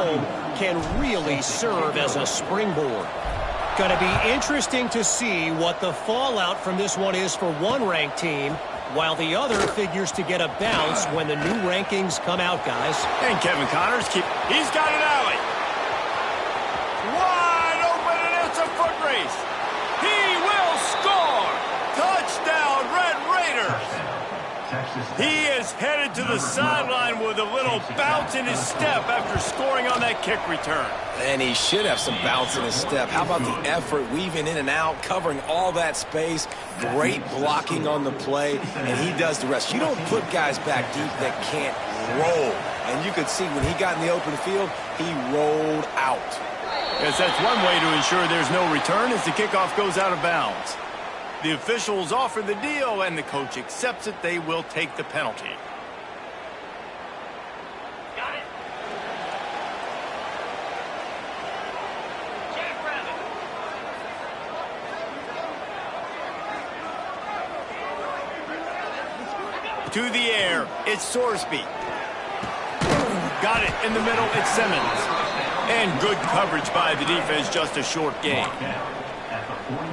home can really serve as a springboard. Going to be interesting to see what the fallout from this one is for one ranked team, while the other figures to get a bounce when the new rankings come out, guys. And Kevin Connors, he's got an alley. Wide open, and it's a foot race. He will score. Touchdown, Red Raiders. He is headed to the sideline with a little bounce in his step after scoring on that kick return. And he should have some bounce in his step. How about the effort, weaving in and out, covering all that space, great blocking on the play, and he does the rest. You don't put guys back deep that can't roll. And you could see when he got in the open field, he rolled out. Yes, that's one way to ensure there's no return as the kickoff goes out of bounds. The officials offer the deal, and the coach accepts it. They will take the penalty. Got it. To the air, it's Sorsby. Got it in the middle, it's Simmons. And good coverage by the defense, just a short gain.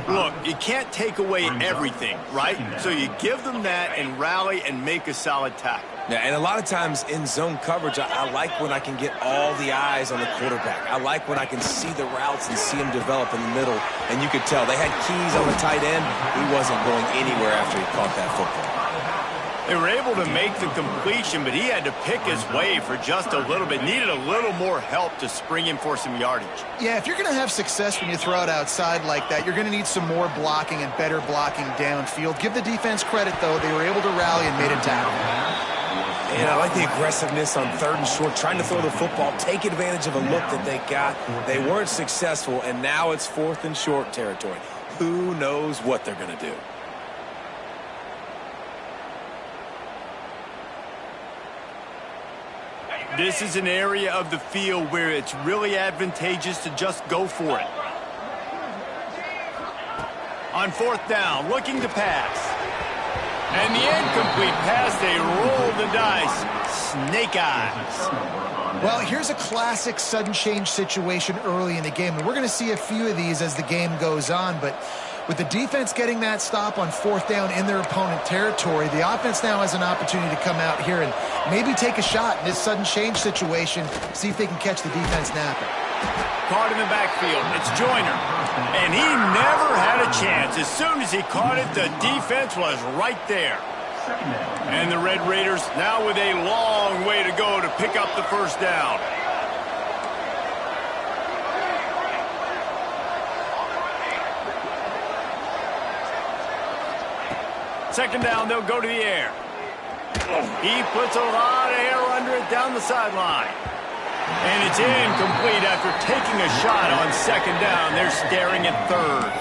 Look, you can't take away everything, right? So you give them that and rally and make a solid tackle. Yeah, and a lot of times in zone coverage, I like when I can get all the eyes on the quarterback. I like when I can see the routes and see him develop in the middle. And you could tell they had keys on the tight end. He wasn't going anywhere after he caught that football. They were able to make the completion, but he had to pick his way for just a little bit. Needed a little more help to spring him for some yardage. Yeah, if you're going to have success when you throw it outside like that, you're going to need some more blocking and better blocking downfield. Give the defense credit, though. They were able to rally and made a tackle. And I like the aggressiveness on 3rd and short, trying to throw the football, take advantage of a look that they got. They weren't successful, and now it's 4th and short territory. Who knows what they're going to do? This is an area of the field where it's really advantageous to just go for it. On 4th down, looking to pass. And the incomplete pass, they roll the dice. Snake eyes. Well, here's a classic sudden change situation early in the game. And we're going to see a few of these as the game goes on, but with the defense getting that stop on 4th down in their opponent territory, the offense now has an opportunity to come out here and maybe take a shot in this sudden change situation, see if they can catch the defense napping. Caught in the backfield. It's Joyner. And he never had a chance. As soon as he caught it, the defense was right there. And the Red Raiders now with a long way to go to pick up the 1st down. Second down, they'll go to the air. He puts a lot of air under it down the sideline. And it's incomplete after taking a shot on 2nd down. They're staring at 3rd.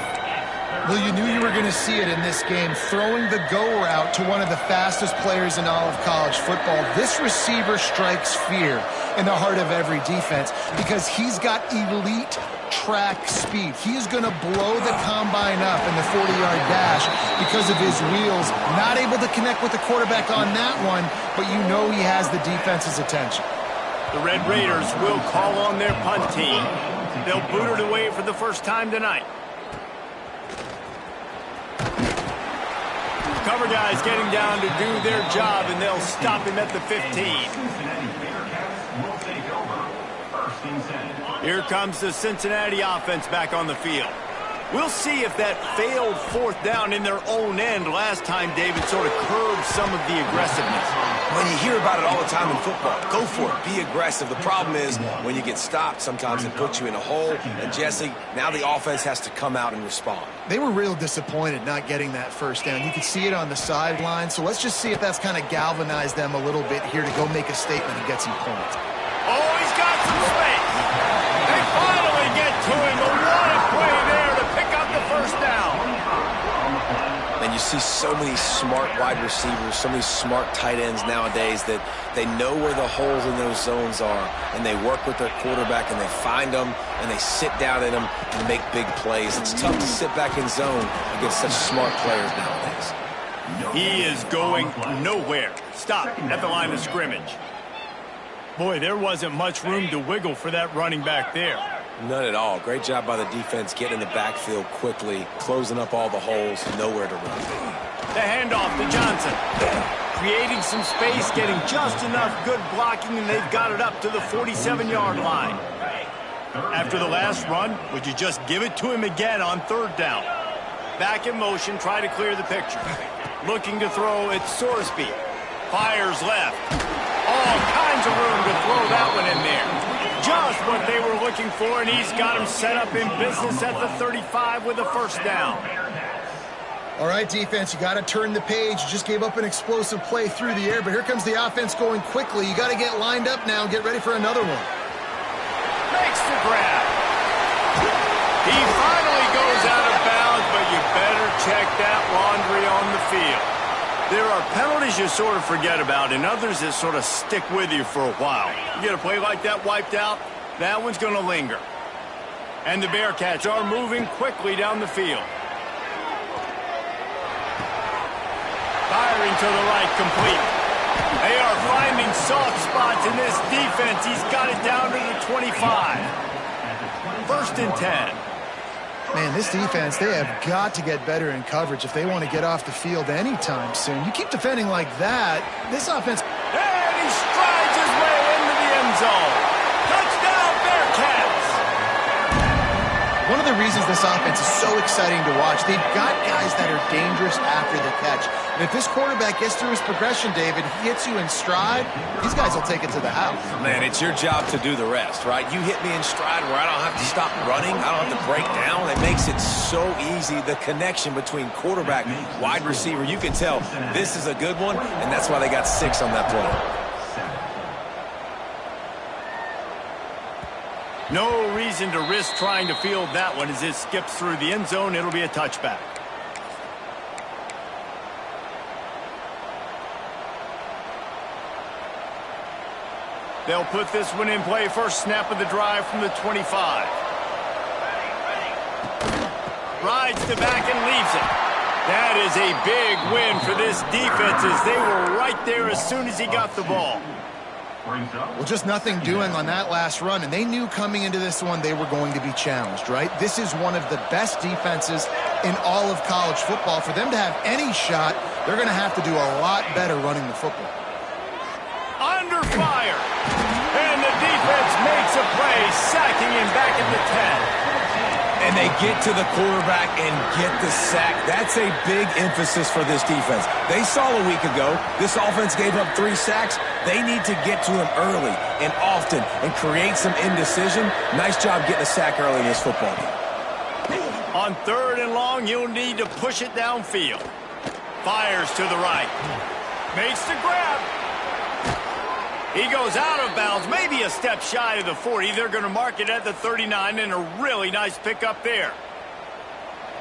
Well, you knew you were going to see it in this game, throwing the go route to one of the fastest players in all of college football. This receiver strikes fear in the heart of every defense because he's got elite track speed. He's going to blow the combine up in the 40-yard dash because of his wheels. Not able to connect with the quarterback on that one, but you know he has the defense's attention. The Red Raiders will call on their punt team. They'll boot it away for the first time tonight. Cover guys getting down to do their job, and they'll stop him at the 15. Here comes the Cincinnati offense back on the field. We'll see if that failed 4th down in their own end last time, David, sort of curbed some of the aggressiveness. When you hear about it all the time in football, go for it, be aggressive. The problem is when you get stopped, sometimes it puts you in a hole. And Jesse, now the offense has to come out and respond. They were real disappointed not getting that 1st down. You could see it on the sideline. So let's just see if that's kind of galvanized them a little bit here to go make a statement and get some points. Oh, he's got some space. They finally get to him, but what a play there to pick up the 1st down. And you see so many smart wide receivers, so many smart tight ends nowadays that they know where the holes in those zones are, and they work with their quarterback, and they find them, and they sit down in them and make big plays. It's tough to sit back in zone against such smart players nowadays. He is going nowhere. Stop at the line of scrimmage. Boy, there wasn't much room to wiggle for that running back there. None at all. Great job by the defense getting in the backfield quickly, closing up all the holes, nowhere to run. The handoff to Johnson. Creating some space, getting just enough good blocking, and they've got it up to the 47-yard line. After the last run, would you just give it to him again on third down? Back in motion, try to clear the picture. Looking to throw, it's Sorsby. Fires left. All kinds of room to throw that one in there. Just what they were looking for, and he's got him set up in business at the 35 with a first down. All right, defense, you got to turn the page. You just gave up an explosive play through the air, but here comes the offense going quickly. You got to get lined up now and get ready for another one. Makes the grab. He finally goes out of bounds, but you better check that laundry on the field. There are penalties you sort of forget about and others that sort of stick with you for a while. You get a play like that wiped out, that one's going to linger. And the Bearcats are moving quickly down the field. Firing to the right, complete. They are finding soft spots in this defense. He's got it down to the 25. First and 10. Man, this defense, they have got to get better in coverage if they want to get off the field anytime soon. You keep defending like that, this offense... And he strides his way into the end zone. Touchdown, Bearcats! One of the reasons this offense is so exciting to watch, they've got guys that are dangerous after the catch. And if this quarterback gets through his progression, David, he hits you in stride, these guys will take it to the house. Man, it's your job to do the rest, right? You hit me in stride where I don't have to stop running. I don't have to break down. It makes it so easy. The connection between quarterback and wide receiver, you can tell this is a good one, and that's why they got 6 on that play. No reason to risk trying to field that one as it skips through the end zone. It'll be a touchback. They'll put this one in play. First snap of the drive from the 25. Rides to back and leaves it. That is a big win for this defense as they were right there as soon as he got the ball. Well, just nothing doing on that last run, and they knew coming into this one they were going to be challenged, right? This is one of the best defenses in all of college football. For them to have any shot, they're going to have to do a lot better running the football. Under fire. And the defense makes a play, sacking him back at the 10. And they get to the quarterback and get the sack. That's a big emphasis for this defense. They saw a week ago, this offense gave up 3 sacks. They need to get to him early and often and create some indecision. Nice job getting a sack early in this football game. On third and long, you'll need to push it downfield. Fires to the right. Makes the grab. He goes out of bounds, maybe a step shy of the 40. They're going to mark it at the 39, and a really nice pickup there.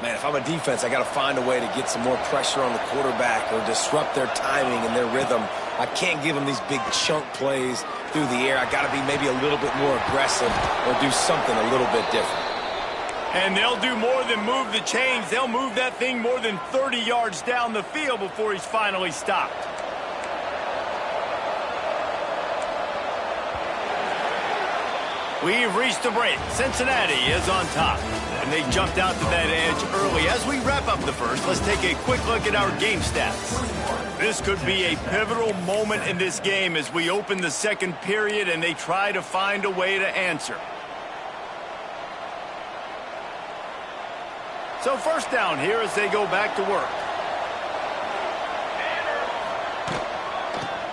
Man, if I'm a defense, I got to find a way to get some more pressure on the quarterback or disrupt their timing and their rhythm. I can't give them these big chunk plays through the air. I got to be maybe a little bit more aggressive or do something a little bit different. And they'll do more than move the chains. They'll move that thing more than 30 yards down the field before he's finally stopped. We've reached the break. Cincinnati is on top. And they jumped out to that edge early. As we wrap up the first, let's take a quick look at our game stats. This could be a pivotal moment in this game as we open the second period and they try to find a way to answer. So first down here as they go back to work.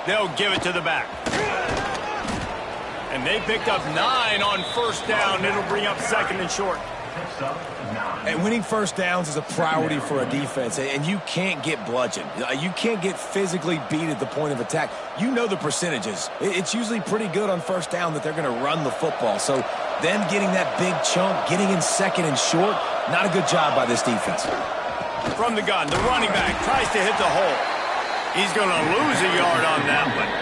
They'll give it to the back. And they picked up 9 on first down. It'll bring up second and short. And winning first downs is a priority for a defense, and you can't get bludgeoned. You can't get physically beat at the point of attack. You know the percentages. It's usually pretty good on first down that they're going to run the football. So them getting that big chunk, getting in second and short, not a good job by this defense. From the gun, the running back tries to hit the hole. He's going to lose a yard on that one.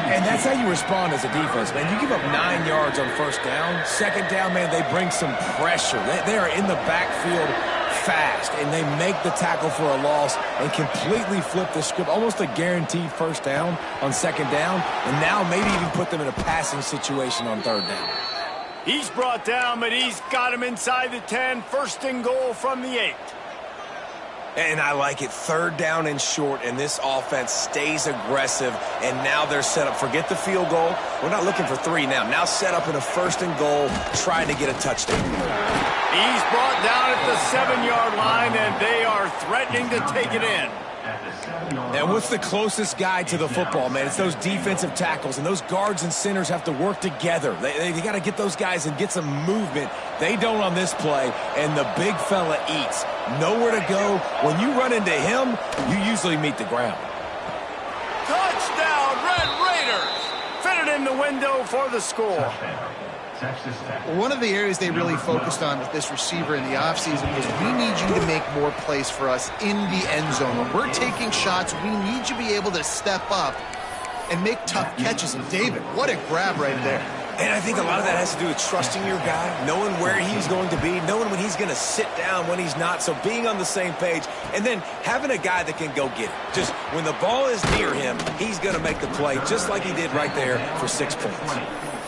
And that's how you respond as a defense, man. You give up 9 yards on first down. Second down, man, they bring some pressure. They are in the backfield fast, and they make the tackle for a loss and completely flip the script, almost a guaranteed first down on second down, and now maybe even put them in a passing situation on third down. He's brought down, but he's got him inside the 10. First and goal from the 8. And I like it. Third down and short, and this offense stays aggressive, and now they're set up. Forget the field goal. We're not looking for 3 now. Now set up in a first and goal, trying to get a touchdown. He's brought down at the 7-yard line, and they are threatening to take it in. And what's the closest guy to the football, man? It's those defensive tackles, and those guards and centers have to work together. They got to get those guys and get some movement. They don't on this play, and the big fella eats. Nowhere to go. When you run into him, you usually meet the ground. Touchdown, Red Raiders! Fitted in the window for the score. One of the areas they really focused on with this receiver in the offseason was we need you to make more plays for us in the end zone. When we're taking shots, we need you to be able to step up and make tough catches. And David, what a grab right there. And I think a lot of that has to do with trusting your guy, knowing where he's going to be, knowing when he's going to sit down, when he's not, so being on the same page, and then having a guy that can go get it. Just when the ball is near him, he's going to make the play, just like he did right there for 6 points.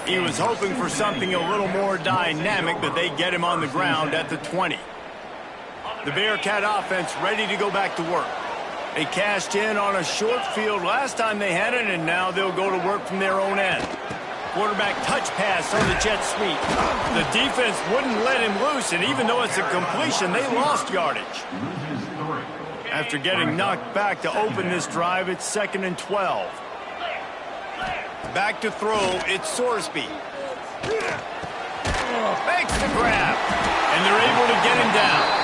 He was hoping for something a little more dynamic, but they get him on the ground at the 20. The Bearcat offense ready to go back to work. They cashed in on a short field last time they had it, and now they'll go to work from their own end. Quarterback touch pass on the jet sweep. The defense wouldn't let him loose, and even though it's a completion, they lost yardage. After getting knocked back to open this drive, it's 2nd and 12. Back to throw, it's Sorsby. Makes the grab, and they're able to get him down.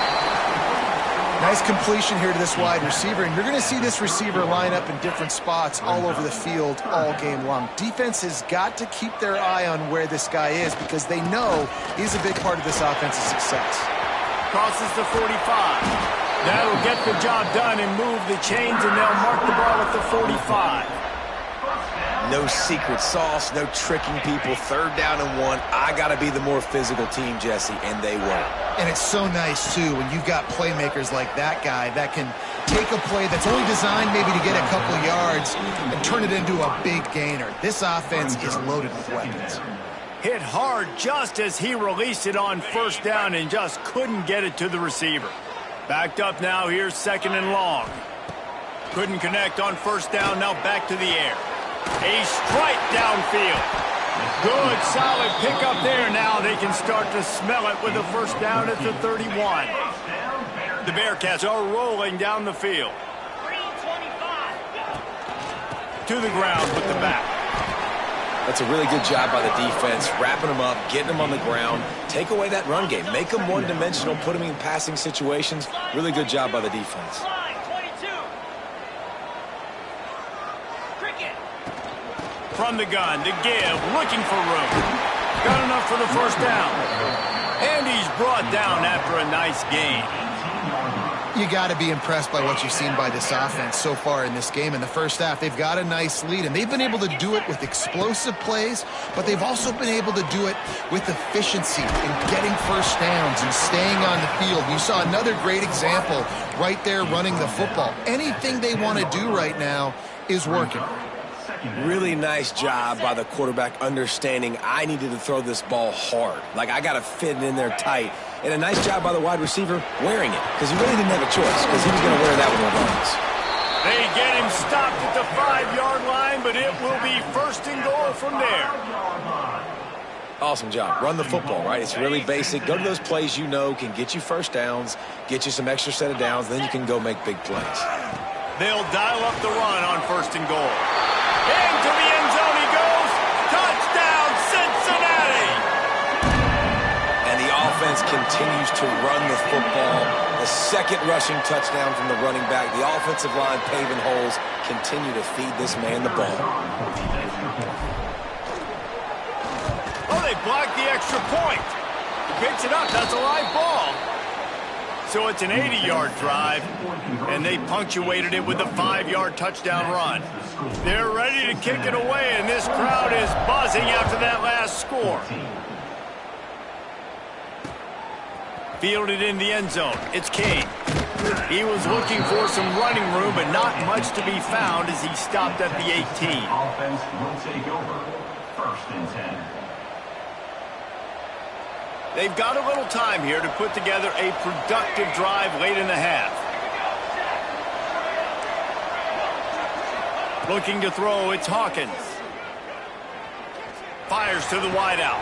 Nice completion here to this wide receiver, and you're going to see this receiver line up in different spots all over the field all game long. Defense has got to keep their eye on where this guy is because they know he's a big part of this offense's success. Crosses the 45. That'll get the job done and move the chains, and they'll mark the ball at the 45. No secret sauce, no tricking people. 3rd down and 1. I got to be the more physical team, Jesse, and they were. And it's so nice, too, when you've got playmakers like that guy that can take a play that's only designed maybe to get a couple yards and turn it into a big gainer. This offense is loaded with weapons. Hit hard just as he released it on 1st down and just couldn't get it to the receiver. Backed up now, here's 2nd and long. Couldn't connect on 1st down, now back to the air. A strike downfield. Good, solid pickup there. Now they can start to smell it with a 1st down at the 31. The Bearcats are rolling down the field. To the ground with the back. That's a really good job by the defense, wrapping them up, getting them on the ground. Take away that run game. Make them one-dimensional, put them in passing situations. Really good job by the defense. From the gun, to give, looking for room. Got enough for the 1st down. And he's brought down after a nice gain. You got to be impressed by what you've seen by this offense so far in this game. In the first half, they've got a nice lead, and they've been able to do it with explosive plays, but they've also been able to do it with efficiency in getting 1st downs and staying on the field. You saw another great example right there running the football. Anything they want to do right now is working. Really nice job by the quarterback understanding I needed to throw this ball hard. Like, I got to fit it in there tight. And a nice job by the wide receiver wearing it because he really didn't have a choice because he was going to wear that one regardless. They get him stopped at the 5-yard line, but it will be 1st and goal from there. Awesome job. Run the football, right? It's really basic. Go to those plays you know can get you 1st downs, get you some extra set of downs, then you can go make big plays. They'll dial up the run on 1st and goal. Into the end zone he goes. Touchdown, Cincinnati! And the offense continues to run the football. The 2nd rushing touchdown from the running back. The offensive line paving holes. Continue to feed this man the ball. Oh, they blocked the extra point. He picks it up. That's a live ball. So it's an 80-yard drive, and they punctuated it with a 5-yard touchdown run. They're ready to kick it away, and this crowd is buzzing after that last score. Fielded in the end zone. It's Kane. He was looking for some running room, but not much to be found as he stopped at the 18. Offense will take over. 1st and 10. They've got a little time here to put together a productive drive late in the half. Looking to throw, it's Hawkins. Fires to the wideout.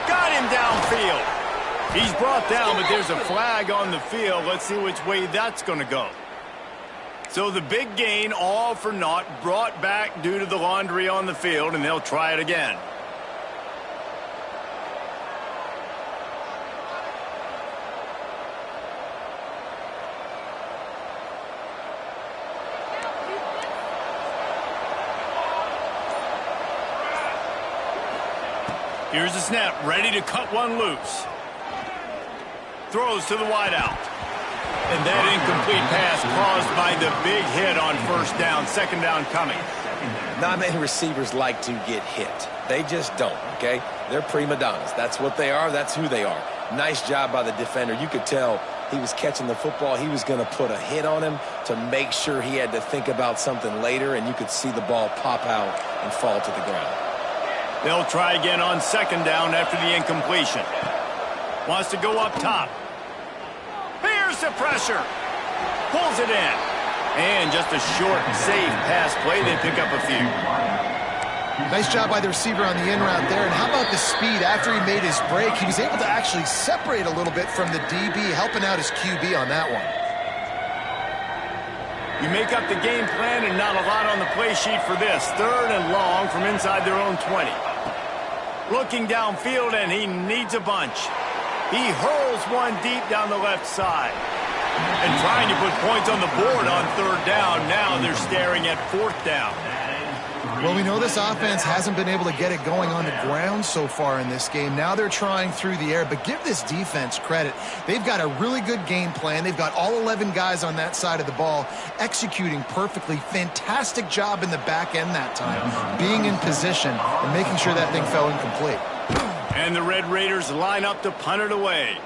Got him downfield. He's brought down, but there's a flag on the field. Let's see which way that's going to go. So the big gain, all for naught, brought back due to the laundry on the field, and they'll try it again. Here's the snap, ready to cut one loose. Throws to the wideout. And that incomplete pass caused by the big hit on 1st down. 2nd down coming. Not many receivers like to get hit. They just don't, okay? They're prima donnas. That's what they are. That's who they are. Nice job by the defender. You could tell he was catching the football. He was going to put a hit on him to make sure he had to think about something later, and you could see the ball pop out and fall to the ground. They'll try again on 2nd down after the incompletion. Wants to go up top. Here's the pressure. Pulls it in. And just a short, safe pass play. They pick up a few. Nice job by the receiver on the in route there. And how about the speed after he made his break? He was able to actually separate a little bit from the DB, helping out his QB on that one. You make up the game plan and not a lot on the play sheet for this. 3rd and long from inside their own 20. Looking downfield, and he needs a bunch. He hurls one deep down the left side. And trying to put points on the board on 3rd down. Now they're staring at 4th down. Well, we know this offense hasn't been able to get it going on the ground so far in this game. Now they're trying through the air, but give this defense credit. They've got a really good game plan. They've got all 11 guys on that side of the ball executing perfectly. Fantastic job in the back end that time, being in position and making sure that thing fell incomplete. And the Red Raiders line up to punt it away.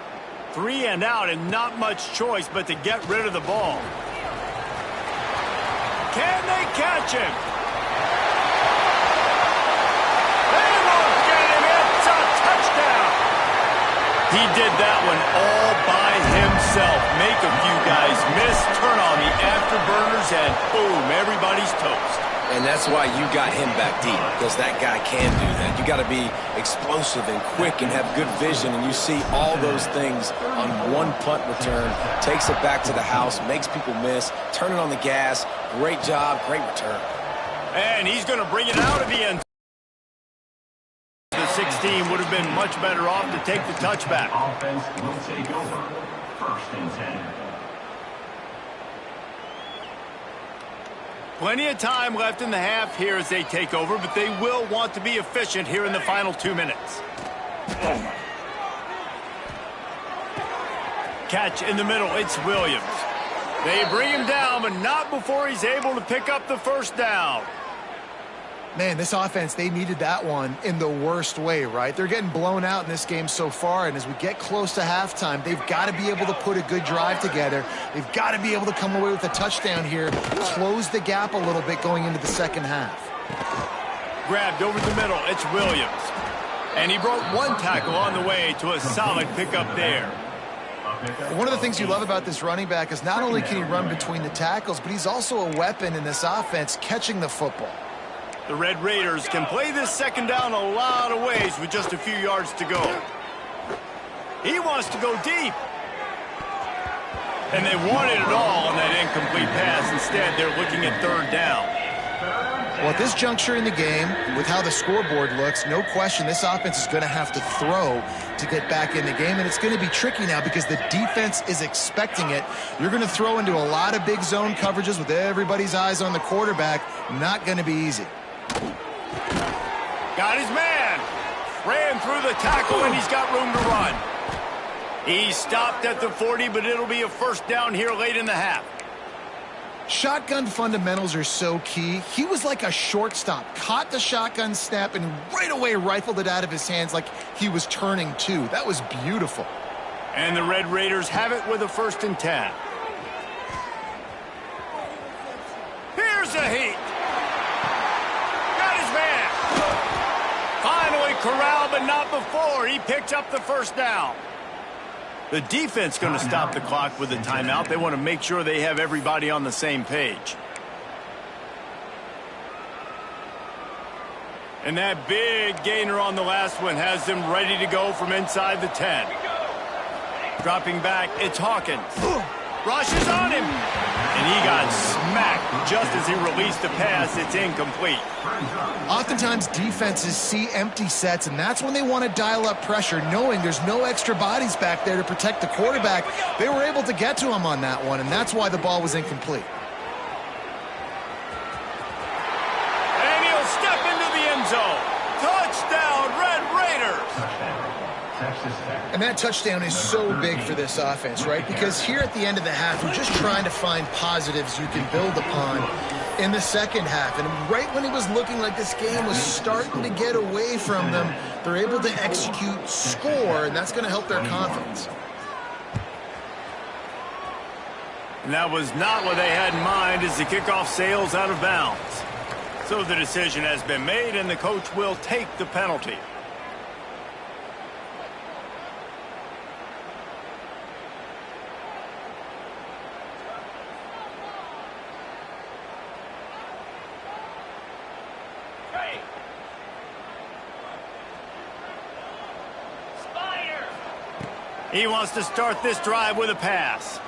3 and out, and not much choice but to get rid of the ball. Can they catch him? They won't get him. It's a touchdown. He did that one all by himself. Make a few guys miss, turn on the afterburners, and boom, everybody's toast. And that's why you got him back deep, because that guy can do that. You got to be explosive and quick and have good vision, and you see all those things on one punt return. Takes it back to the house, makes people miss, turning on the gas. Great job, great return. And he's going to bring it out of the end. The 16 would have been much better off to take the touchback. Offense will take over. 1st and 10. Plenty of time left in the half here as they take over, but they will want to be efficient here in the final 2 minutes. Catch in the middle, it's Williams. They bring him down, but not before he's able to pick up the 1st down. Man, this offense, they needed that one in the worst way, right? They're getting blown out in this game so far, and as we get close to halftime, they've got to be able to put a good drive together. They've got to be able to come away with a touchdown here, close the gap a little bit going into the 2nd half. Grabbed over the middle, it's Williams. And he broke one tackle on the way to a solid pickup there. One of the things you love about this running back is not only can he run between the tackles, but he's also a weapon in this offense catching the football. The Red Raiders can play this 2nd down a lot of ways with just a few yards to go. He wants to go deep. And they wanted it all on that incomplete pass. Instead, they're looking at 3rd down. Well, at this juncture in the game, with how the scoreboard looks, no question this offense is going to have to throw to get back in the game, and it's going to be tricky now because the defense is expecting it. You're going to throw into a lot of big zone coverages with everybody's eyes on the quarterback. Not going to be easy. Got his man. Ran through the tackle, and he's got room to run. He stopped at the 40, but it'll be a 1st down here late in the half. Shotgun fundamentals are so key. He was like a shortstop, caught the shotgun snap and right away rifled it out of his hands like he was turning 2. That was beautiful. And the Red Raiders have it with a 1st and 10. Here's a heat. Got his man. Finally corralled, but not before. He picked up the 1st down. The defense going to stop the clock with a timeout. They want to make sure they have everybody on the same page. And that big gainer on the last one has them ready to go from inside the 10. Dropping back, it's Hawkins. Rushes on him. And he got smacked just as he released the pass. It's incomplete. Oftentimes defenses see empty sets, and that's when they want to dial up pressure, knowing there's no extra bodies back there to protect the quarterback. They were able to get to him on that one, and that's why the ball was incomplete. And he'll step into the end zone. Touchdown, Red Raiders. And that touchdown is so big for this offense, right? Because here at the end of the half, you're just trying to find positives you can build upon in the second half. And right when it was looking like this game was starting to get away from them, they're able to execute, score, and that's going to help their confidence. And that was not what they had in mind as the kickoff sails out of bounds. So the decision has been made, and the coach will take the penalty. He wants to start this drive with a pass.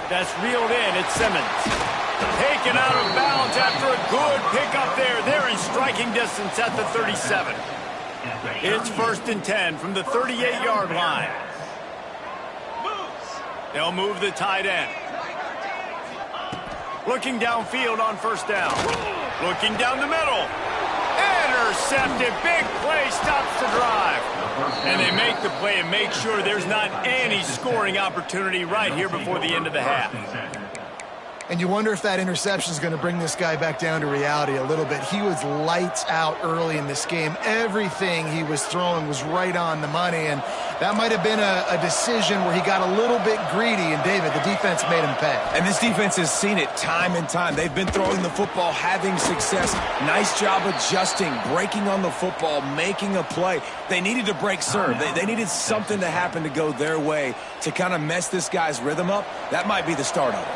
That's reeled in. It's Simmons. Taken out of bounds after a good pickup there. They're in striking distance at the 37. It's 1st and 10 from the 38-yard line. They'll move the tight end. Looking downfield on 1st down. Looking down the middle. Intercepted. Big play stops the drive. And they make the play and make sure there's not any scoring opportunity right here before the end of the half. And you wonder if that interception is going to bring this guy back down to reality a little bit. He was lights out early in this game. Everything he was throwing was right on the money, and that might have been a decision where he got a little bit greedy, and David, the defense made him pay. And this defense has seen it time and time. They've been throwing the football, having success. Nice job adjusting, breaking on the football, making a play. They needed to break serve. They needed something to happen to go their way to kind of mess this guy's rhythm up. That might be the start of it.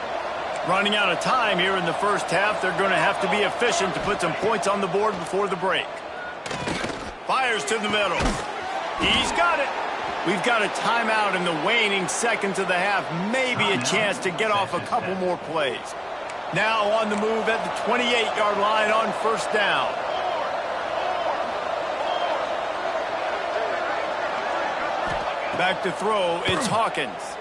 Running out of time here in the first half. They're going to have to be efficient to put some points on the board before the break. Fires to the middle. He's got it. We've got a timeout in the waning seconds of the half. Maybe a chance to get off a couple more plays. Now on the move at the 28-yard line on 1st down. Back to throw. It's Hawkins.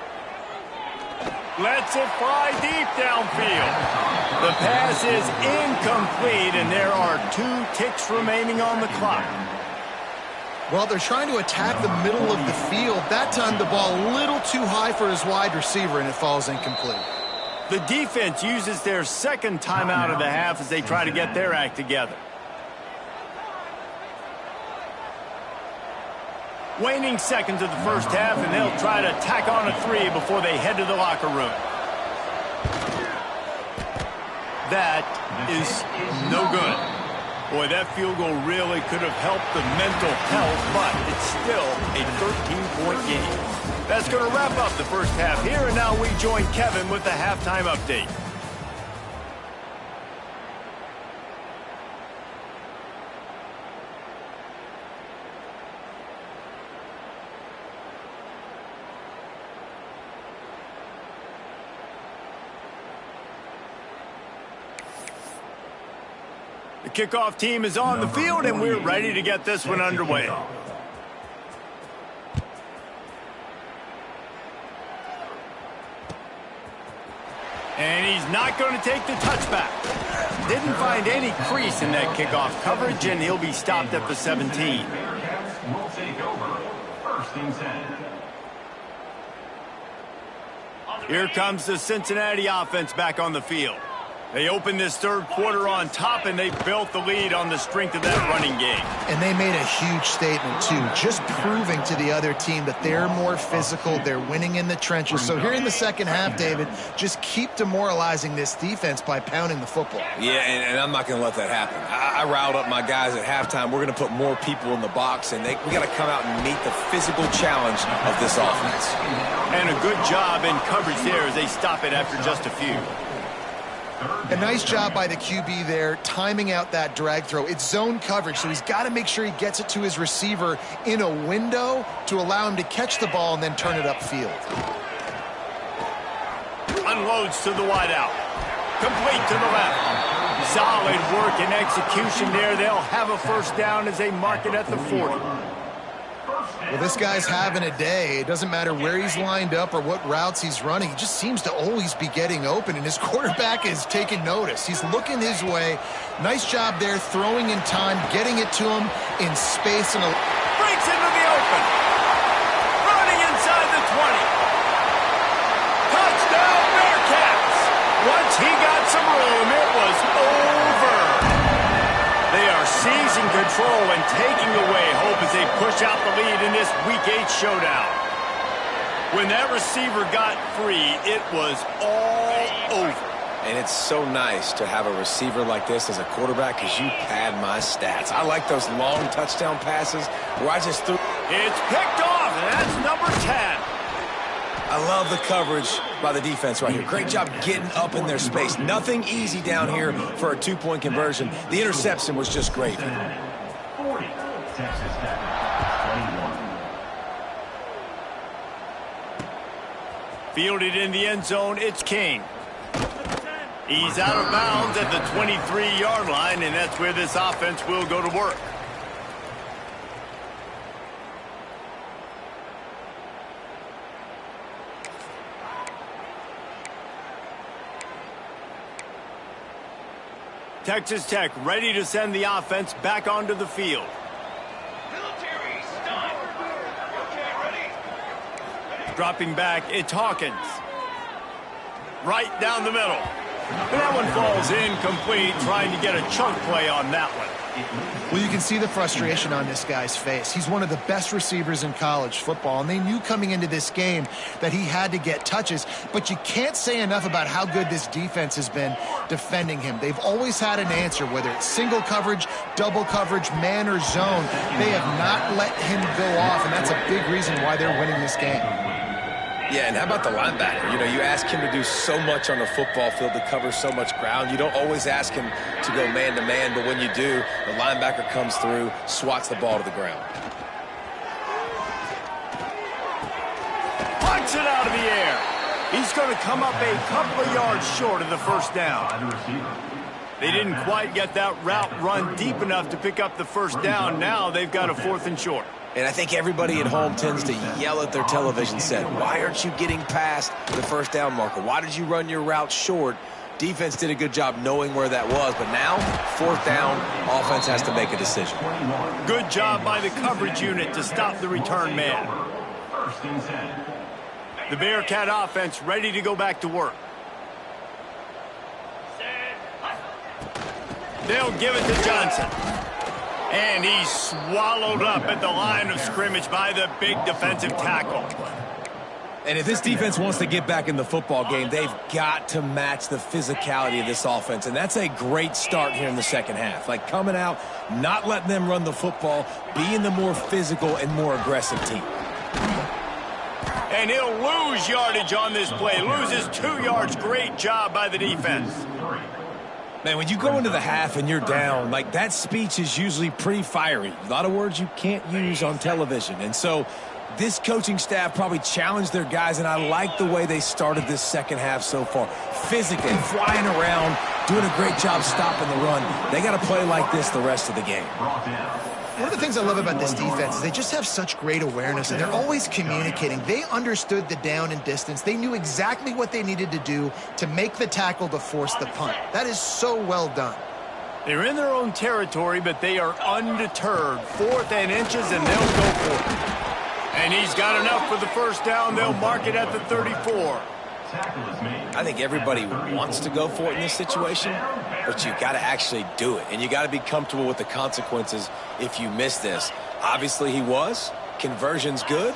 Lets it fly deep downfield. The pass is incomplete, and there are 2 ticks remaining on the clock. Well, they're trying to attack the middle of the field. That time the ball a little too high for his wide receiver, and it falls incomplete. The defense uses their 2nd timeout of the half as they try to get their act together. Waning seconds of the first half, and they'll try to tack on a 3 before they head to the locker room. That is no good. Boy, that field goal really could have helped the mental health, but it's still a 13-point game. That's going to wrap up the first half here, and now we join Kevin with the halftime update. The kickoff team is on the field, and we're ready to get this one underway. And he's not going to take the touchback. Didn't find any crease in that kickoff coverage, and he'll be stopped at the 17. Will take over 1st and 10. Here comes the Cincinnati offense back on the field. They opened this third quarter on top, and they built the lead on the strength of that running game. And they made a huge statement, too, just proving to the other team that they're more physical, they're winning in the trenches. So here in the second half, David, just keep demoralizing this defense by pounding the football. Yeah, and I'm not going to let that happen. I riled up my guys at halftime. We're going to put more people in the box, and we got to come out and meet the physical challenge of this offense. And a good job in coverage there as they stop it after just a few. A nice job by the QB there, timing out that drag throw. It's zone coverage, so he's got to make sure he gets it to his receiver in a window to allow him to catch the ball and then turn it upfield. Unloads to the wideout. Complete to the left. Solid work and execution there. They'll have a first down as they mark it at the 40. Well, this guy's having a day. It doesn't matter where he's lined up or what routes he's running. He just seems to always be getting open, and his quarterback is taking notice. He's looking his way. Nice job there, throwing in time, getting it to him in space. And breaks into the open. Running inside the 20. Touchdown, Bearcats. Once he got some room, it was over. They are seizing control and taking away hope as they push out the lead in this Week 8 showdown. When that receiver got free, it was all over. And it's so nice to have a receiver like this as a quarterback because you pad my stats. I like those long touchdown passes where I just threw. It's picked off, and that's number 10. I love the coverage by the defense right here. Great job getting up in their space. Nothing easy down here for a two-point conversion. The interception was just great. 40, Texas Tech, 21. Fielded in the end zone, it's King. He's out of bounds at the 23-yard line, and that's where this offense will go to work. Texas Tech ready to send the offense back onto the field. Dropping back, it's Hawkins. Right down the middle. And that one falls incomplete, trying to get a chunk play on that one. Well, you can see the frustration on this guy's face. He's one of the best receivers in college football, and they knew coming into this game that he had to get touches, but you can't say enough about how good this defense has been defending him. They've always had an answer, whether it's single coverage, double coverage, man or zone. They have not let him go off, and that's a big reason why they're winning this game. Yeah, and how about the linebacker? You know, you ask him to do so much on the football field, to cover so much ground. You don't always ask him to go man-to-man, but when you do, the linebacker comes through, swats the ball to the ground. Punts it out of the air. He's going to come up a couple of yards short of the first down. They didn't quite get that route run deep enough to pick up the first down. Now they've got a 4th and short. And I think everybody at home tends to yell at their television set, why aren't you getting past the first down marker? Why did you run your route short? Defense did a good job knowing where that was, but now, 4th down, offense has to make a decision. Good job by the coverage unit to stop the return man. The Bearcat offense ready to go back to work. They'll give it to Johnson. And he's swallowed up at the line of scrimmage by the big defensive tackle. And if this defense wants to get back in the football game, they've got to match the physicality of this offense. And that's a great start here in the second half. Like coming out, not letting them run the football, being the more physical and more aggressive team. And he'll lose yardage on this play. Loses 2 yards. Great job by the defense. Man, when you go into the half and you're down, like that speech is usually pretty fiery. A lot of words you can't use on television. And so this coaching staff probably challenged their guys, and I like the way they started this second half so far. Physically, flying around, doing a great job stopping the run. They got to play like this the rest of the game. One of the things I love about this defense is they just have such great awareness, and they're always communicating. They understood the down and distance. They knew exactly what they needed to do to make the tackle to force the punt. That is so well done. They're in their own territory, but they are undeterred. 4th and inches, and they'll go for it. And he's got enough for the first down. They'll mark it at the 34. I think everybody wants to go for it in this situation, but you got to actually do it, and you got to be comfortable with the consequences if you miss this. Obviously, he was. Conversion's good.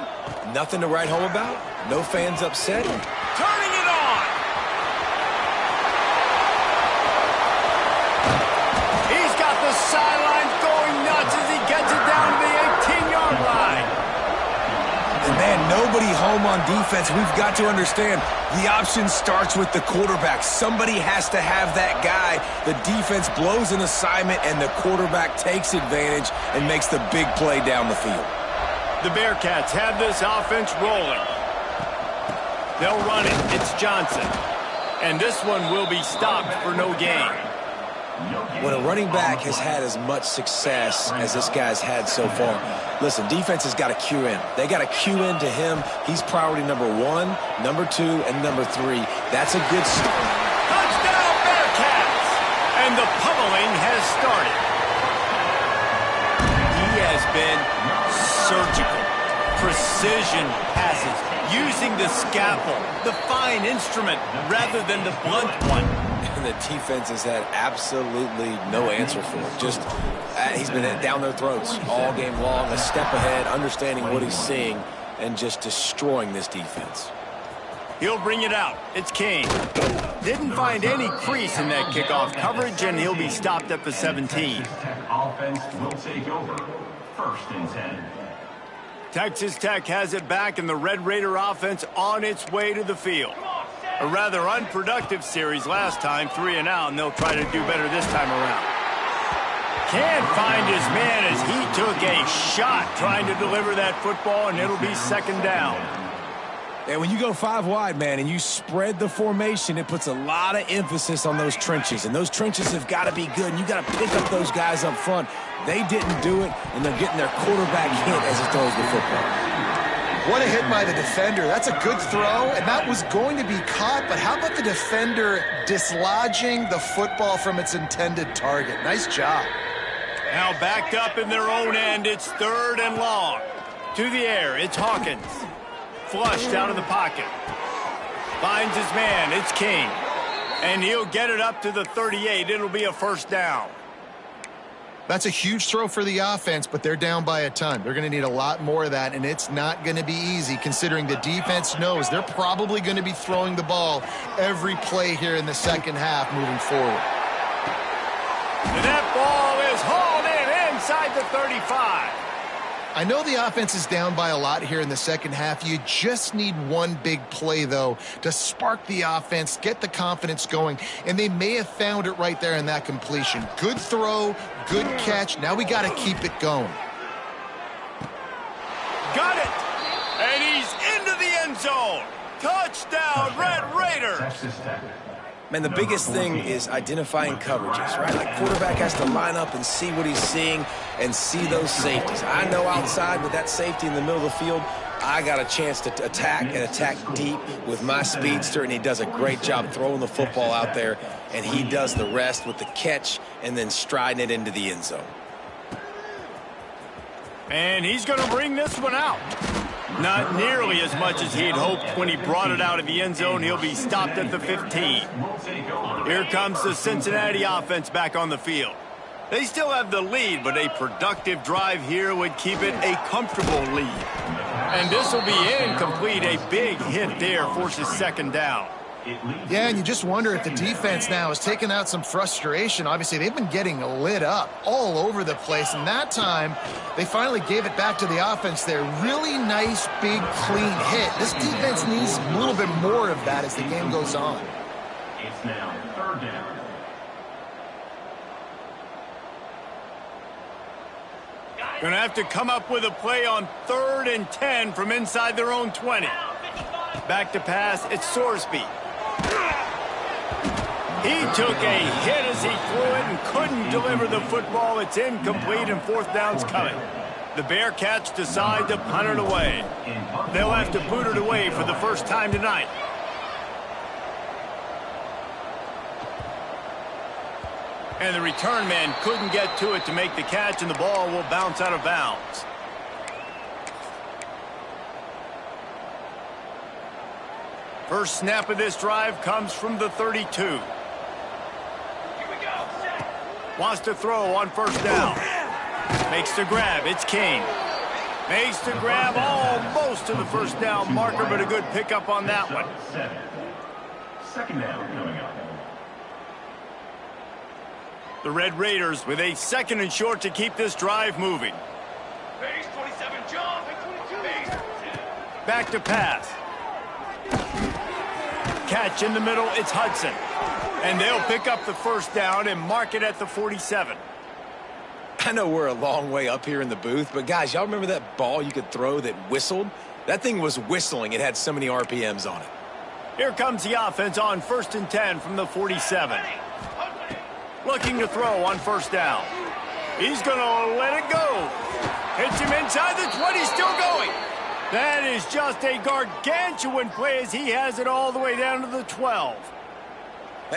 Nothing to write home about. No fans upset. Turning it on. He's got the sidelines going nuts as he gets it down to the 18-yard line. And man, nobody home on defense. We've got to understand the option starts with the quarterback. Somebody has to have that guy. The defense blows an assignment, and the quarterback takes advantage and makes the big play down the field. The Bearcats have this offense rolling. They'll run it. It's Johnson. And this one will be stopped for no gain. When a running back has had as much success as this guy's had so far, listen, defense has got to cue in. They got to cue in to him. He's priority number 1, number 2, and number 3. That's a good start. Touchdown, Bearcats! And the pummeling has started. He has been surgical. Precision passes. Using the scalpel, the fine instrument, rather than the blunt one. And the defense has had absolutely no answer for it. Just, he's been down their throats all game long, a step ahead, understanding what he's seeing, and just destroying this defense. He'll bring it out. It's King. Didn't find any crease in that kickoff coverage, and he'll be stopped at the 17. Offense will take over. 1st and 10. Texas Tech has it back, and the Red Raider offense on its way to the field. A rather unproductive series last time, 3 and out, and they'll try to do better this time around. Can't find his man as he took a shot trying to deliver that football, and it'll be 2nd down. And when you go 5 wide, man, and you spread the formation, it puts a lot of emphasis on those trenches. And those trenches have got to be good, and you got to pick up those guys up front. They didn't do it, and they're getting their quarterback hit as he throws the football. What a hit by the defender. That's a good throw, and that was going to be caught, but how about the defender dislodging the football from its intended target? Nice job. Now backed up in their own end, it's 3rd and long. To the air, it's Hawkins. Flushed out of the pocket. Finds his man, it's King. And he'll get it up to the 38. It'll be a 1st down. That's a huge throw for the offense, but they're down by a ton. They're going to need a lot more of that, and it's not going to be easy considering the defense knows they're probably going to be throwing the ball every play here in the 2nd half moving forward. And that ball is hauled in inside the 35. I know the offense is down by a lot here in the 2nd half. You just need one big play, though, to spark the offense, get the confidence going, and they may have found it right there in that completion. Good throw, good catch. Now we got to keep it going. Got it! And he's into the end zone. Touchdown, Red Raiders! Man, the biggest thing is identifying coverages, right? Like, quarterback has to line up and see what he's seeing and see those safeties. I know outside with that safety in the middle of the field, I got a chance to attack and attack deep with my speedster, and he does a great job throwing the football out there, and he does the rest with the catch and then striding it into the end zone. And he's going to bring this one out. Not nearly as much as he had hoped when he brought it out of the end zone. He'll be stopped at the 15. Here comes the Cincinnati offense back on the field. They still have the lead, but a productive drive here would keep it a comfortable lead. And this will be incomplete. A big hit there forces 2nd down. Yeah, and you just wonder if the defense now is taking out some frustration. Obviously, they've been getting lit up all over the place, and that time they finally gave it back to the offense there. Really nice, big, clean hit. This defense needs a little bit more of that as the game goes on. It's now 3rd down. Going to have to come up with a play on 3rd and 10 from inside their own 20. Back to pass, it's Sorsby. He took a hit as he threw it and couldn't deliver the football. It's incomplete, and 4th down's coming. The Bearcats decide to punt it away. They'll have to boot it away for the first time tonight. And the return man couldn't get to it to make the catch, and the ball will bounce out of bounds. First snap of this drive comes from the 32. Wants to throw on first down. Makes the grab. It's Kane. Makes the grab almost to the first down marker, but a good pickup on that one. Second down coming up. The Red Raiders with a 2nd and short to keep this drive moving. Base 27, jump. Base. Back to pass. Catch in the middle, it's Hudson. And they'll pick up the first down and mark it at the 47. I know we're a long way up here in the booth, but guys, y'all remember that ball you could throw that whistled? That thing was whistling. It had so many RPMs on it. Here comes the offense on 1st and 10 from the 47. Looking to throw on first down. He's going to let it go. Hits him inside the 20, still going. That is just a gargantuan play as he has it all the way down to the 12.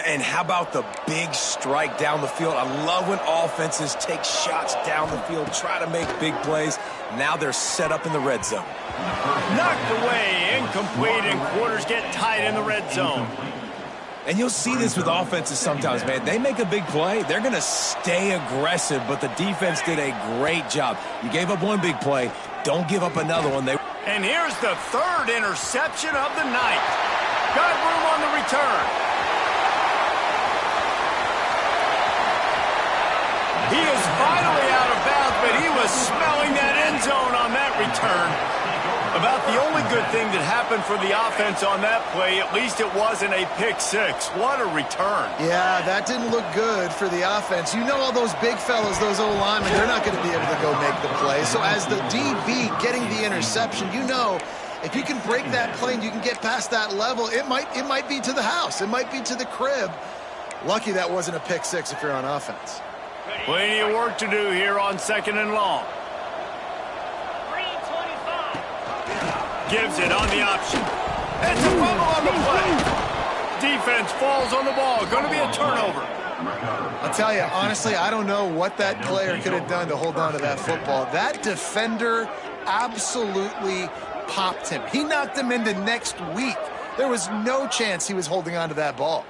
And how about the big strike down the field? I love when offenses take shots down the field, try to make big plays. Now they're set up in the red zone. Knocked away, incomplete, and quarters get tight in the red zone. And you'll see this with offenses sometimes, man. They make a big play, they're going to stay aggressive, but the defense did a great job. You gave up one big play, don't give up another one. And here's the 3rd interception of the night. Got room on the return. He is finally out of bounds, but he was smelling that end zone on that return. About the only good thing that happened for the offense on that play, at least it wasn't a pick six. What a return. Yeah, that didn't look good for the offense. You know all those big fellas, those O-linemen, they're not going to be able to go make the play. So as the DB getting the interception, you know if you can break that play and you can get past that level, it might be to the house. It might be to the crib. Lucky that wasn't a pick six if you're on offense. Plenty of work to do here on 2nd and long. Gives it on the option. It's a fumble on the play. Defense falls on the ball. Going to be a turnover. I'll tell you, honestly, I don't know what that player could have done to hold on to that football. That defender absolutely popped him. He knocked him into next week. There was no chance he was holding on to that ball.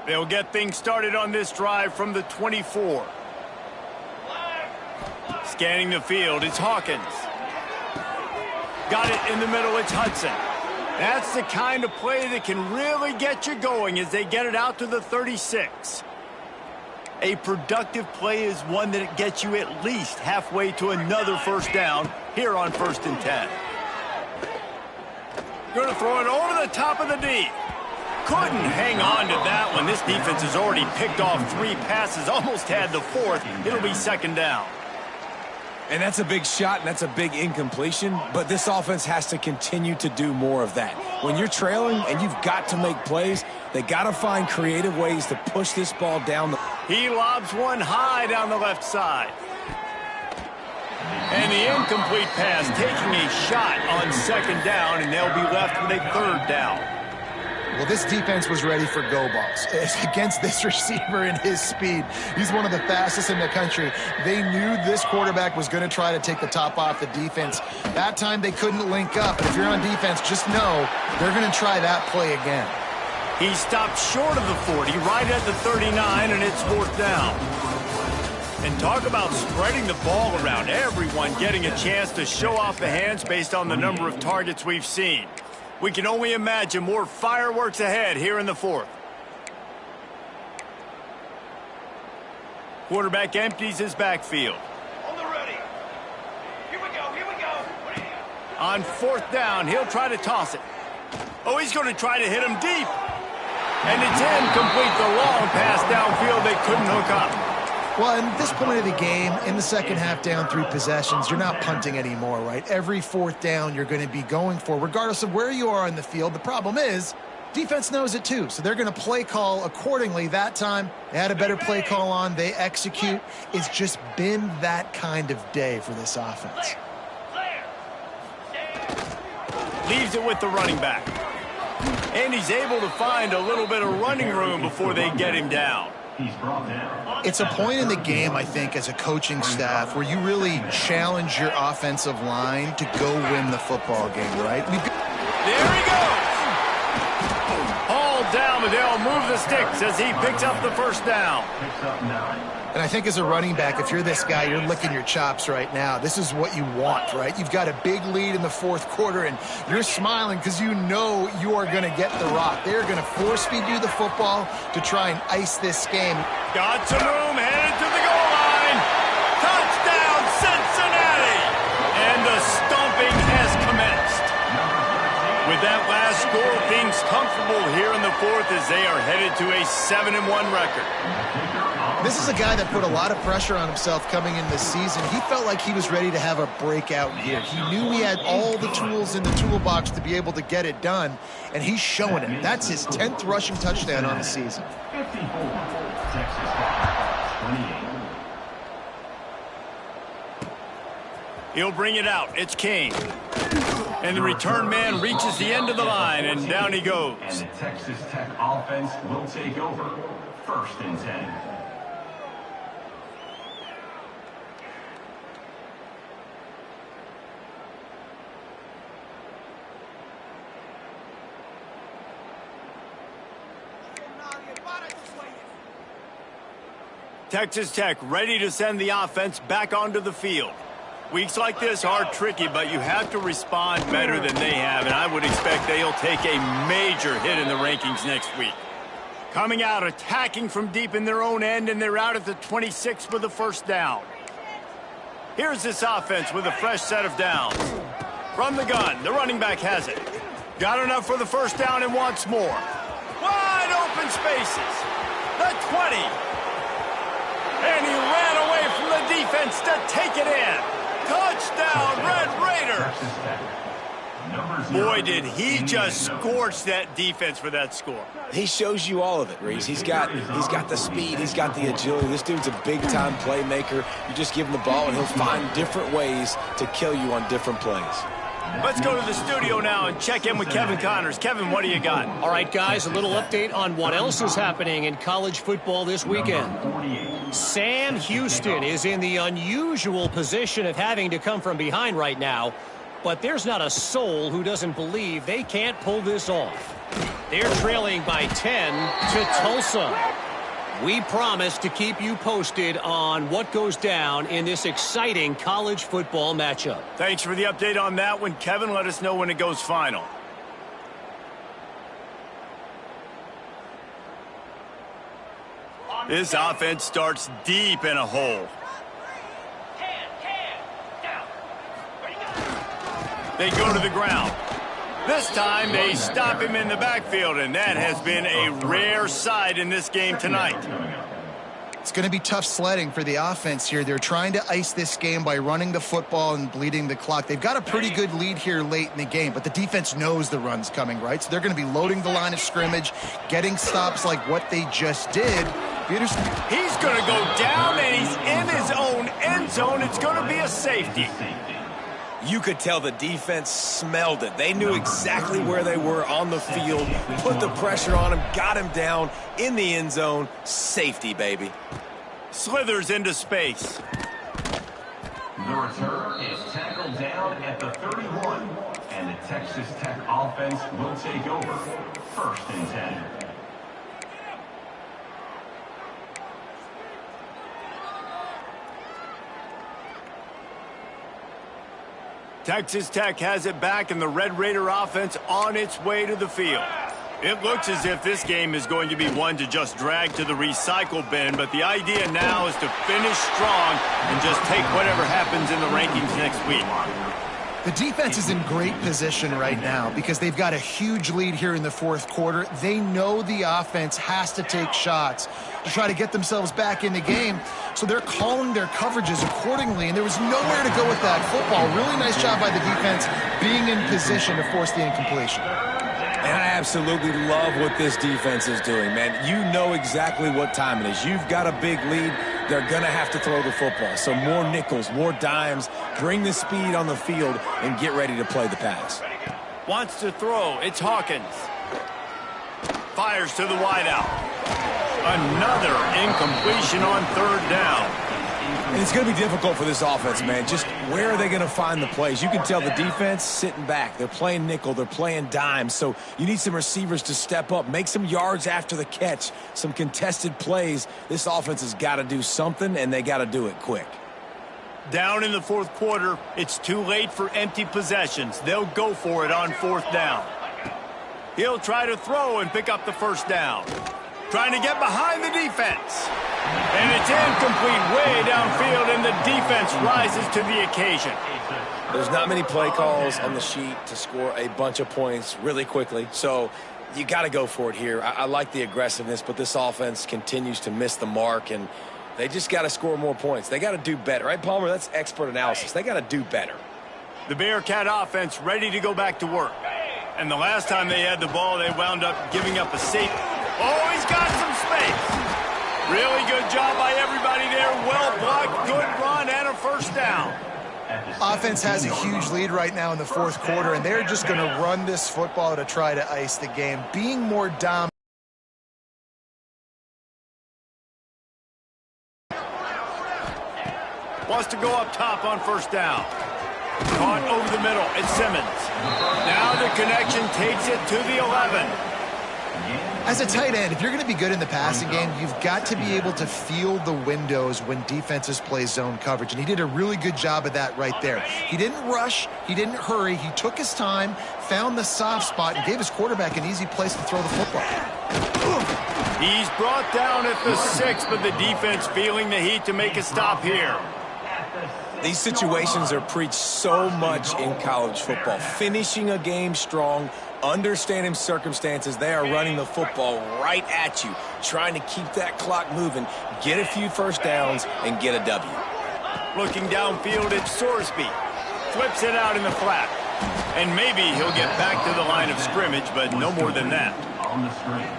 They'll get things started on this drive from the 24. Scanning the field, it's Hawkins. Got it in the middle, it's Hudson. That's the kind of play that can really get you going as they get it out to the 36. A productive play is one that gets you at least halfway to another first down here on 1st and 10. Going to throw it over the top of the D. Couldn't hang on to that one. This defense has already picked off 3 passes, almost had the 4th. It'll be 2nd down. And that's a big shot, and that's a big incompletion, but this offense has to continue to do more of that. When you're trailing and you've got to make plays, they got to find creative ways to push this ball down. He lobs one high down the left side. And the incomplete pass taking a shot on 2nd down, and they'll be left with a 3rd down. Well, this defense was ready for go balls. Against this receiver and his speed, he's one of the fastest in the country. They knew this quarterback was going to try to take the top off the defense. That time they couldn't link up. But if you're on defense, just know they're going to try that play again. He stopped short of the 40, right at the 39, and it's 4th down. And talk about spreading the ball around. Everyone getting a chance to show off the hands based on the number of targets we've seen. We can only imagine more fireworks ahead here in the 4th. Quarterback empties his backfield. On the ready. Here we go, here we go. On 4th down, he'll try to toss it. Oh, he's going to try to hit him deep. And it's incomplete. The long pass downfield they couldn't hook up. Well, at this point of the game, in the second half down 3 possessions, you're not punting anymore, right? Every 4th down you're going to be going for, regardless of where you are on the field. The problem is, defense knows it too, so they're going to play call accordingly. That time, they had a better play call on. They execute. It's just been that kind of day for this offense. Leaves it with the running back. And he's able to find a little bit of running room before they get him down. He's brought down. It's a point in the game, I think, as a coaching staff where you really challenge your offensive line to go win the football game, right? There he goes. Hauled down, but they'll move the sticks as he picks up the first down. Picks up 9. And I think as a running back, if you're this guy, you're licking your chops right now. This is what you want, right? You've got a big lead in the fourth quarter, and you're smiling because you know you are going to get the rock. They're going to force-feed you the football to try and ice this game. Got some room, headed to the goal line. Touchdown, Cincinnati! And the stomping has commenced. With that last score, things comfortable here in the fourth as they are headed to a 7-1 record. This is a guy that put a lot of pressure on himself coming in this season. He felt like he was ready to have a breakout year. He knew he had all the tools in the toolbox to be able to get it done, and he's showing it. That's his 10th rushing touchdown on the season. 54, Texas Tech, 28. He'll bring it out. It's King. And the return man reaches the end of the line, and down he goes. And the Texas Tech offense will take over. 1st and 10. Texas Tech ready to send the offense back onto the field. Weeks like this are tricky, but you have to respond better than they have, and I would expect they'll take a major hit in the rankings next week. Coming out, attacking from deep in their own end, and they're out at the 26 for the first down. Here's this offense with a fresh set of downs. From the gun, the running back has it. Got enough for the first down and wants more. Wide open spaces. The 20. And he ran away from the defense to take it in. Touchdown, Red Raiders. Boy, did he just scorch that defense for that score. He shows you all of it, Reese. He's got the speed, he's got the agility. This dude's a big-time playmaker. You just give him the ball, and he'll find different ways to kill you on different plays. Let's go to the studio now and check in with Kevin Connors. Kevin, what do you got? All right, guys, a little update on what else is happening in college football this weekend. Sam Houston is in the unusual position of having to come from behind right now, but there's not a soul who doesn't believe they can't pull this off. They're trailing by 10 to Tulsa. We promise to keep you posted on what goes down in this exciting college football matchup. Thanks for the update on that one, Kevin. Let us know when it goes final. This offense starts deep in a hole. They go to the ground. This time they stop him in the backfield, and that has been a rare sight in this game tonight. It's going to be tough sledding for the offense here. They're trying to ice this game by running the football and bleeding the clock. They've got a pretty good lead here late in the game, but the defense knows the run's coming, right? So they're going to be loading the line of scrimmage, getting stops like what they just did. He's going to go down, and he's in his own end zone. It's going to be a safety. You could tell the defense smelled it. They knew exactly where they were on the field, put the pressure on him, got him down in the end zone. Safety, baby. Slithers into space. The return is tackled down at the 31, and the Texas Tech offense will take over. 1st and 10. Texas Tech has it back, and the Red Raider offense on its way to the field. It looks as if this game is going to be one to just drag to the recycle bin, but the idea now is to finish strong and just take whatever happens in the rankings next week. The defense is in great position right now because they've got a huge lead here in the fourth quarter. They know the offense has to take shots to try to get themselves back in the game, so they're calling their coverages accordingly, and there was nowhere to go with that football. Really nice job by the defense being in position to force the incompletion. And I absolutely love what this defense is doing, man. You know exactly what time it is. You've got a big lead. They're going to have to throw the football. So more nickels, more dimes, bring the speed on the field, and get ready to play the pass. Wants to throw. It's Hawkins. Fires to the wideout. Another incompletion on third down. And it's going to be difficult for this offense, man. Just where are they going to find the plays? You can tell the defense sitting back. They're playing nickel. They're playing dime. So you need some receivers to step up, make some yards after the catch, some contested plays. This offense has got to do something, and they got to do it quick. Down in the fourth quarter, it's too late for empty possessions. They'll go for it on fourth down. He'll try to throw and pick up the first down. Trying to get behind the defense. And it's incomplete way downfield, and the defense rises to the occasion. There's not many play calls on the sheet to score a bunch of points really quickly, so you got to go for it here. I like the aggressiveness, but this offense continues to miss the mark, and they just got to score more points. They got to do better, right, Palmer? That's expert analysis. They got to do better. The Bearcat offense ready to go back to work. And the last time they had the ball, they wound up giving up a safety. Oh, he's got some space. Really good job by everybody there. Well blocked, good run, and a first down. Offense has a huge lead right now in the fourth quarter, and they're just going to run this football to try to ice the game. Being more dominant. Wants to go up top on first down. Caught over the middle. It's Simmons. Now the connection takes it to the 11. As a tight end, if you're going to be good in the passing game, you've got to be able to feel the windows when defenses play zone coverage. And he did a really good job of that right there. He didn't rush. He didn't hurry. He took his time, found the soft spot, and gave his quarterback an easy place to throw the football. He's brought down at the 6, but the defense feeling the heat to make a stop here. These situations are preached so much in college football. Finishing a game strong, understanding circumstances. They are running the football right at you, trying to keep that clock moving, get a few first downs, and get a W. Looking downfield, it's Sorsby. Flips it out in the flat. And maybe he'll get back to the line of scrimmage, but no more than that. On the screen.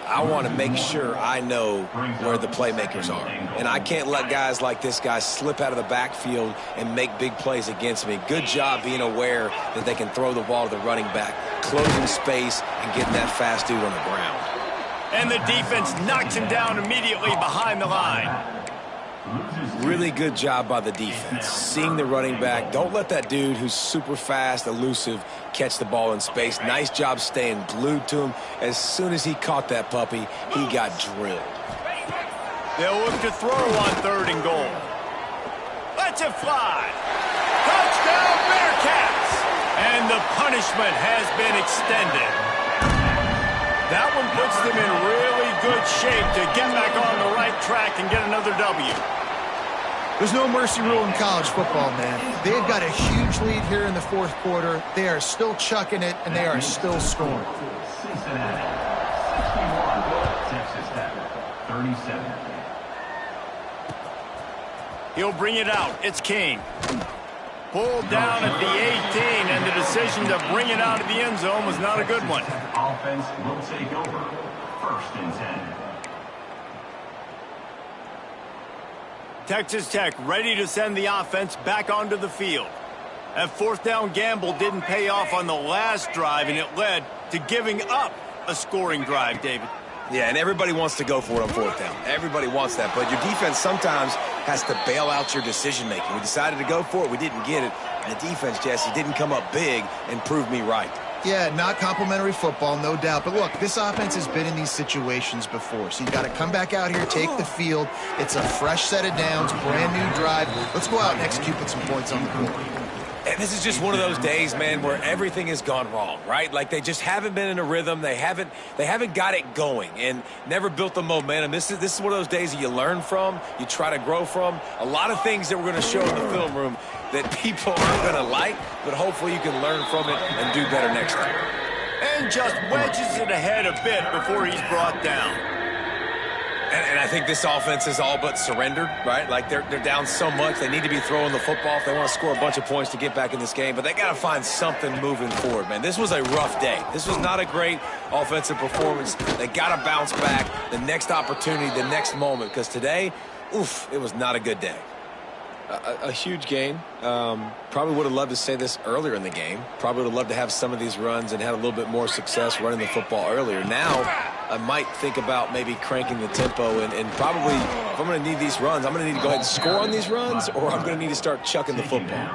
I want to make sure I know where the playmakers are. And I can't let guys like this guy slip out of the backfield and make big plays against me. Good job being aware that they can throw the ball to the running back, closing space, and getting that fast dude on the ground. And the defense knocks him down immediately behind the line. Really good job by the defense. Seeing the running back. Don't let that dude who's super fast, elusive, catch the ball in space. Nice job staying glued to him. As soon as he caught that puppy, he got drilled. They'll look to throw on third and goal. Let's it fly. Touchdown, Bearcats! And the punishment has been extended. That one puts them in really good shape to get back on the right track and get another W. There's no mercy rule in college football, man. They've got a huge lead here in the fourth quarter. They are still chucking it, and they are still scoring. Cincinnati, 61, Texas Tech, 37. He'll bring it out. It's King. Pulled down at the 18, and the decision to bring it out of the end zone was not a good one. Offense will take over. First and 10. Texas Tech ready to send the offense back onto the field. That fourth down gamble didn't pay off on the last drive, and it led to giving up a scoring drive, David. Yeah, and everybody wants to go for it on fourth down. Everybody wants that, but your defense sometimes has to bail out your decision-making. We decided to go for it. We didn't get it. And the defense, Jesse, didn't come up big and prove me right. Yeah, not complimentary football, no doubt. But look, this offense has been in these situations before. So you got to come back out here, take the field. It's a fresh set of downs, brand new drive. Let's go out and execute, put some points on the board. And this is just one of those days, man, where everything has gone wrong, right? Like they just haven't been in a rhythm. They haven't got it going and never built the momentum. This is one of those days that you learn from, you try to grow from. A lot of things that we're going to show in the film room that people aren't going to like, but hopefully you can learn from it and do better next time. And just wedges it ahead a bit before he's brought down. And I think this offense is all but surrendered, right? Like they're down so much. They need to be throwing the football if they want to score a bunch of points to get back in this game. But they got to find something moving forward, man. This was a rough day. This was not a great offensive performance. They got to bounce back the next opportunity, the next moment. Because today, oof, it was not a good day. A huge gain. Probably would have loved to say this earlier in the game. Probably would have loved to have some of these runs and had a little bit more success running the football earlier. Now, I might think about maybe cranking the tempo and probably, if I'm going to need these runs, I'm going to need to go ahead and score on these runs, or I'm going to need to start chucking the football.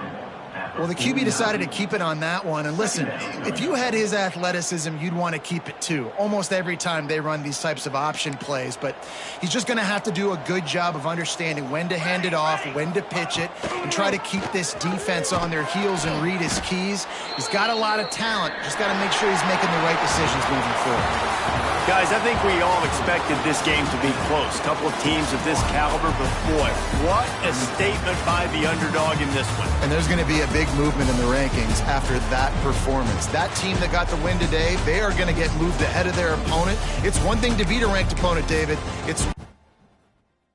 Well, the QB decided to keep it on that one. And listen, if you had his athleticism, you'd want to keep it too. Almost every time they run these types of option plays. But he's just going to have to do a good job of understanding when to hand it off, when to pitch it, and try to keep this defense on their heels and read his keys. He's got a lot of talent. Just got to make sure he's making the right decisions moving forward. Guys, I think we all expected this game to be close. Couple of teams of this caliber, but boy, what a statement by the underdog in this one. And there's going to be a big movement in the rankings after that performance. That team that got the win today, they are going to get moved ahead of their opponent. It's one thing to beat a ranked opponent, David. It's